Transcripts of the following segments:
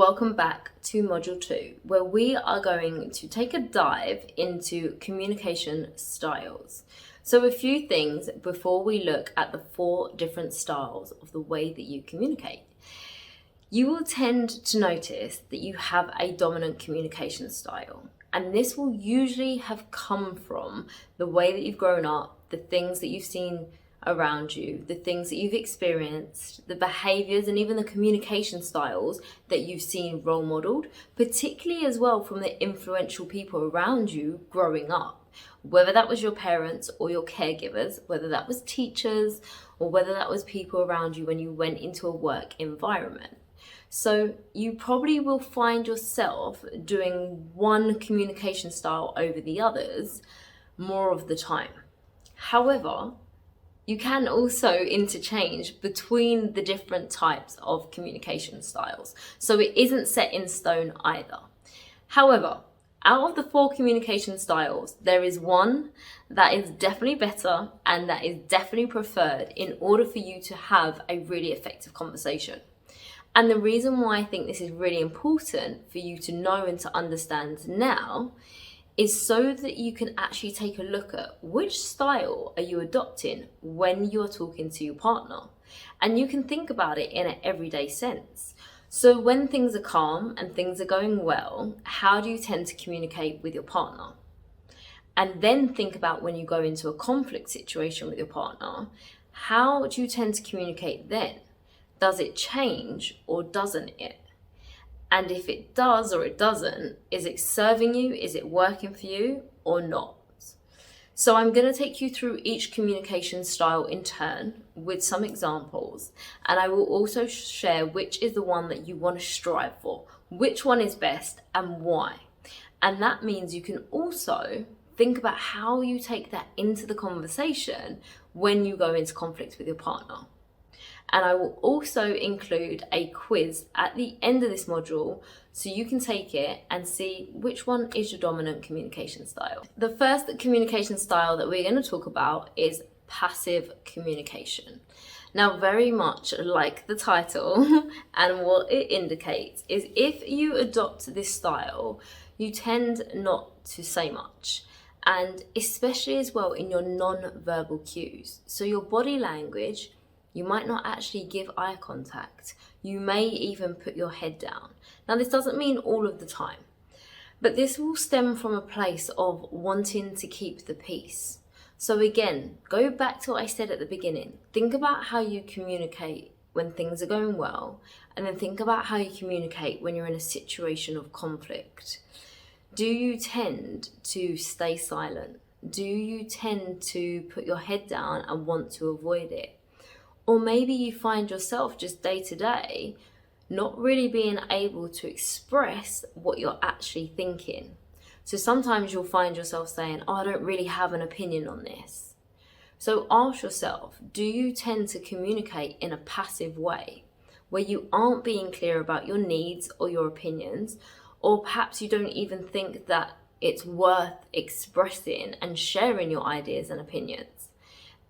welcome back to Module 2, where we are going to take a dive into communication styles. So a few things before we look at the 4 different styles of the way that you communicate. You will tend to notice that you have a dominant communication style, and this will usually have come from the way that you've grown up, the things that you've seen around you, the things that you've experienced, the behaviors and even the communication styles that you've seen role modeled, particularly as well from the influential people around you growing up, whether that was your parents or your caregivers, whether that was teachers, or whether that was people around you when you went into a work environment. So you probably will find yourself doing one communication style over the others more of the time. However, you can also interchange between the different types of communication styles. So it isn't set in stone either. However, out of the 4 communication styles, there is one that is definitely better and that is definitely preferred in order for you to have a really effective conversation. And the reason why I think this is really important for you to know and to understand now is so that you can actually take a look at which style are you adopting when you're talking to your partner. And you can think about it in an everyday sense. So when things are calm and things are going well, how do you tend to communicate with your partner? And then think about when you go into a conflict situation with your partner, how do you tend to communicate then? Does it change or doesn't it? And if it does or it doesn't, is it serving you? Is it working for you or not? So I'm going to take you through each communication style in turn with some examples. And I will also share which is the one that you want to strive for, which one is best and why. And that means you can also think about how you take that into the conversation when you go into conflict with your partner. And I will also include a quiz at the end of this module so you can take it and see which one is your dominant communication style. The first communication style that we're going to talk about is passive communication. Now, very much like the title and what it indicates is if you adopt this style, you tend not to say much. And especially as well in your non-verbal cues. So your body language, you might not actually give eye contact. You may even put your head down. Now, this doesn't mean all of the time, but this will stem from a place of wanting to keep the peace. So again, go back to what I said at the beginning. Think about how you communicate when things are going well, and then think about how you communicate when you're in a situation of conflict. Do you tend to stay silent? Do you tend to put your head down and want to avoid it? Or maybe you find yourself just day to day not really being able to express what you're actually thinking. So sometimes you'll find yourself saying, I don't really have an opinion on this. So ask yourself, do you tend to communicate in a passive way where you aren't being clear about your needs or your opinions, or perhaps you don't even think that it's worth expressing and sharing your ideas and opinions?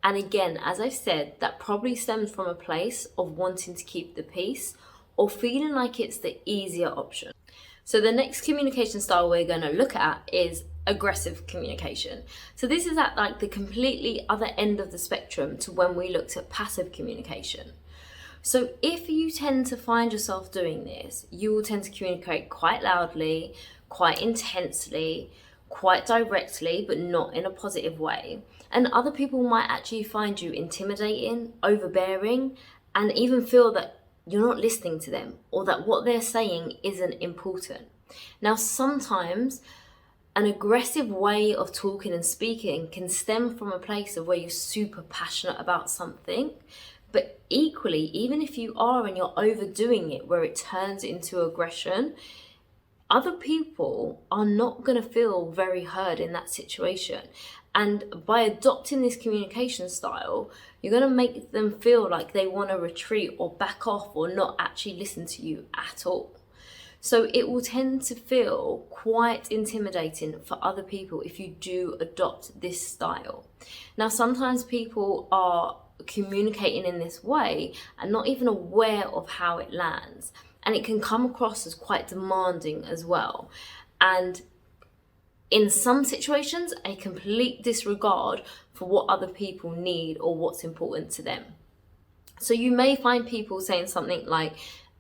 And again, as I've said, that probably stems from a place of wanting to keep the peace or feeling like it's the easier option. So the next communication style we're going to look at is aggressive communication. So this is at like the completely other end of the spectrum to when we looked at passive communication. So if you tend to find yourself doing this, you will tend to communicate quite loudly, quite intensely, quite directly, but not in a positive way. And other people might actually find you intimidating, overbearing, and even feel that you're not listening to them or that what they're saying isn't important. Now, sometimes an aggressive way of talking and speaking can stem from a place of where you're super passionate about something. But equally, even if you are and you're overdoing it where it turns into aggression, other people are not going to feel very heard in that situation. And by adopting this communication style, you're going to make them feel like they want to retreat or back off or not actually listen to you at all. So it will tend to feel quite intimidating for other people if you do adopt this style. Now, sometimes people are communicating in this way and not even aware of how it lands. and it can come across as quite demanding as well. And in some situations, a complete disregard for what other people need or what's important to them. So you may find people saying something like,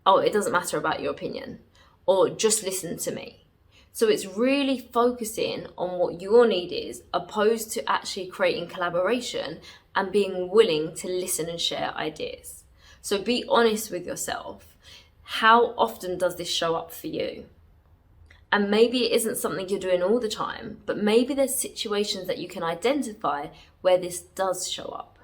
oh, it doesn't matter about your opinion, or just listen to me. So it's really focusing on what your need is, opposed to actually creating collaboration and being willing to listen and share ideas. So be honest with yourself. How often does this show up for you? And maybe it isn't something you're doing all the time, but maybe there's situations that you can identify where this does show up.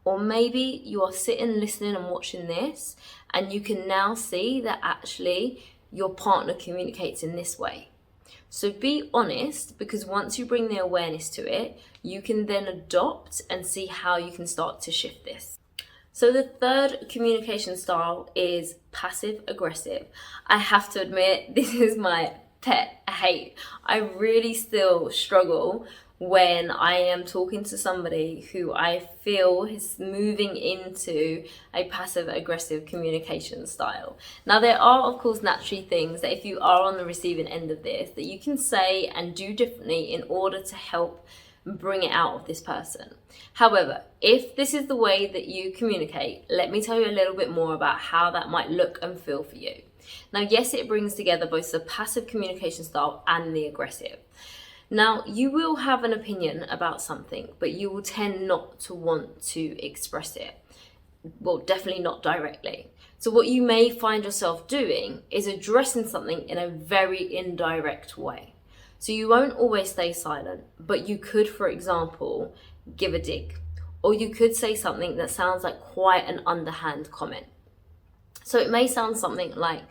Or maybe you are sitting, listening and watching this, and you can now see that actually your partner communicates in this way. So be honest, because once you bring the awareness to it, you can then adopt and see how you can start to shift this. So the third communication style is passive aggressive. I have to admit, this is my pet hate. I really still struggle when I am talking to somebody who I feel is moving into a passive aggressive communication style. Now, there are, of course, naturally things that if you are on the receiving end of this, that you can say and do differently in order to help bring it out of this person. However, if this is the way that you communicate, let me tell you a little bit more about how that might look and feel for you. Now, yes, it brings together both the passive communication style and the aggressive. Now, you will have an opinion about something, but you will tend not to want to express it. Well, definitely not directly. So what you may find yourself doing is addressing something in a very indirect way. So you won't always stay silent, but you could, for example, give a dig, or you could say something that sounds like quite an underhand comment. So it may sound something like,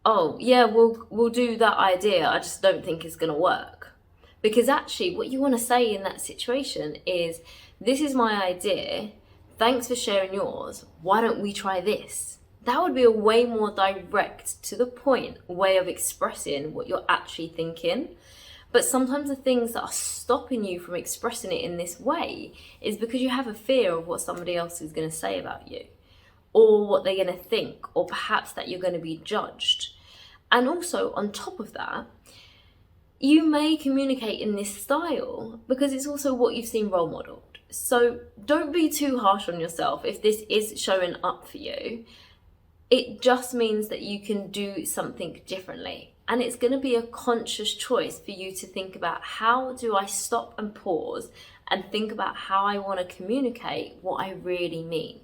oh yeah, we'll do that idea, I just don't think it's going to work. Because actually what you want to say in that situation is, this is my idea, thanks for sharing yours, why don't we try this? That would be a way more direct, to the point way of expressing what you're actually thinking. But sometimes the things that are stopping you from expressing it in this way is because you have a fear of what somebody else is going to say about you, or what they're going to think, or perhaps that you're going to be judged. And also on top of that, you may communicate in this style because it's also what you've seen role modeled. So don't be too harsh on yourself if this is showing up for you. It just means that you can do something differently. And it's going to be a conscious choice for you to think about, how do I stop and pause and think about how I want to communicate what I really mean?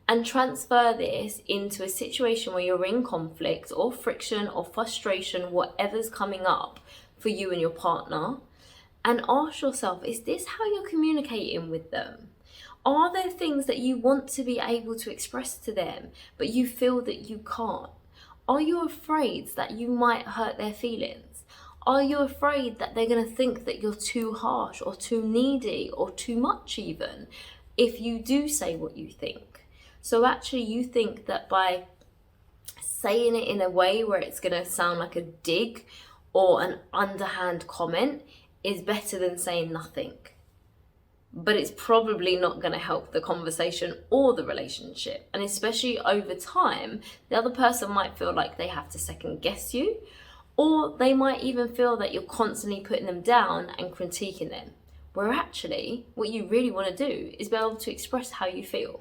And transfer this into a situation where you're in conflict or friction or frustration, whatever's coming up for you and your partner, and ask yourself, is this how you're communicating with them? Are there things that you want to be able to express to them, but you feel that you can't? Are you afraid that you might hurt their feelings? Are you afraid that they're going to think that you're too harsh or too needy or too much even if you do say what you think? So actually you think that by saying it in a way where it's going to sound like a dig or an underhand comment is better than saying nothing. But it's probably not going to help the conversation or the relationship. And especially over time, the other person might feel like they have to second guess you, or they might even feel that you're constantly putting them down and critiquing them. Where actually, what you really want to do is be able to express how you feel.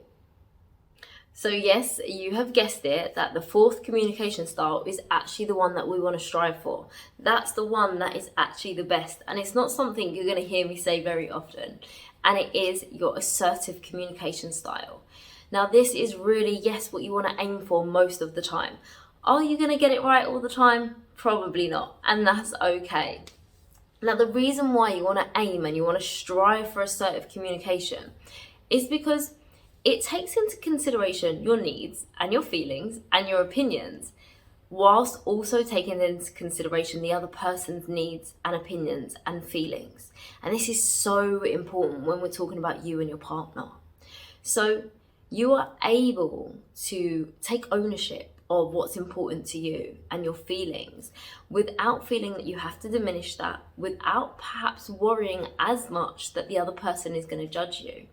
So yes, you have guessed it, that the fourth communication style is actually the one that we want to strive for. That's the one that is actually the best. And it's not something you're going to hear me say very often. And it is your assertive communication style. Now this is really, yes, what you want to aim for most of the time. Are you going to get it right all the time? Probably not. And that's okay. Now the reason why you want to aim and you want to strive for assertive communication is because it takes into consideration your needs and your feelings and your opinions, whilst also taking into consideration the other person's needs and opinions and feelings. And this is so important when we're talking about you and your partner. So you are able to take ownership of what's important to you and your feelings, without feeling that you have to diminish that, without perhaps worrying as much that the other person is going to judge you.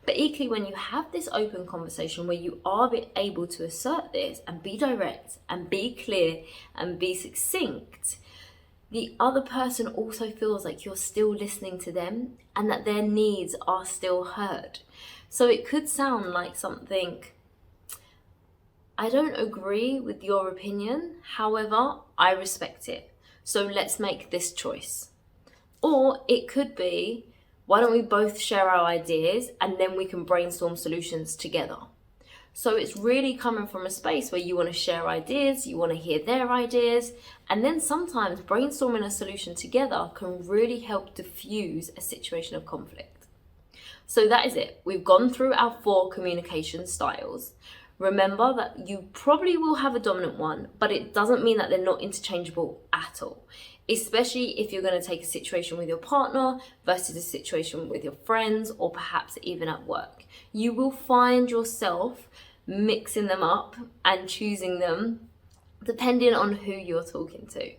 But equally, when you have this open conversation where you are able to assert this and be direct and be clear and be succinct, the other person also feels like you're still listening to them and that their needs are still heard. So it could sound like something, I don't agree with your opinion, however, I respect it. So let's make this choice. Or it could be, why don't we both share our ideas and then we can brainstorm solutions together. So it's really coming from a space where you want to share ideas, you want to hear their ideas, and then sometimes brainstorming a solution together can really help diffuse a situation of conflict. So that is it. We've gone through our 4 communication styles. Remember that you probably will have a dominant one, but it doesn't mean that they're not interchangeable at all. Especially if you're going to take a situation with your partner versus a situation with your friends or perhaps even at work. You will find yourself mixing them up and choosing them depending on who you're talking to.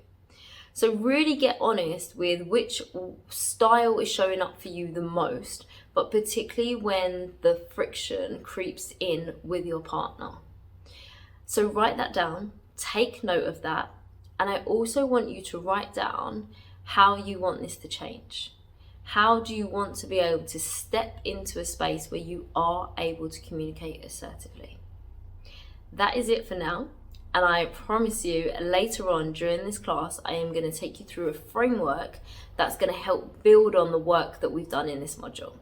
So really get honest with which style is showing up for you the most, but particularly when the friction creeps in with your partner. So write that down, take note of that, and I also want you to write down how you want this to change. How do you want to be able to step into a space where you are able to communicate assertively? That is it for now. And I promise you later on during this class, I am going to take you through a framework that's going to help build on the work that we've done in this module.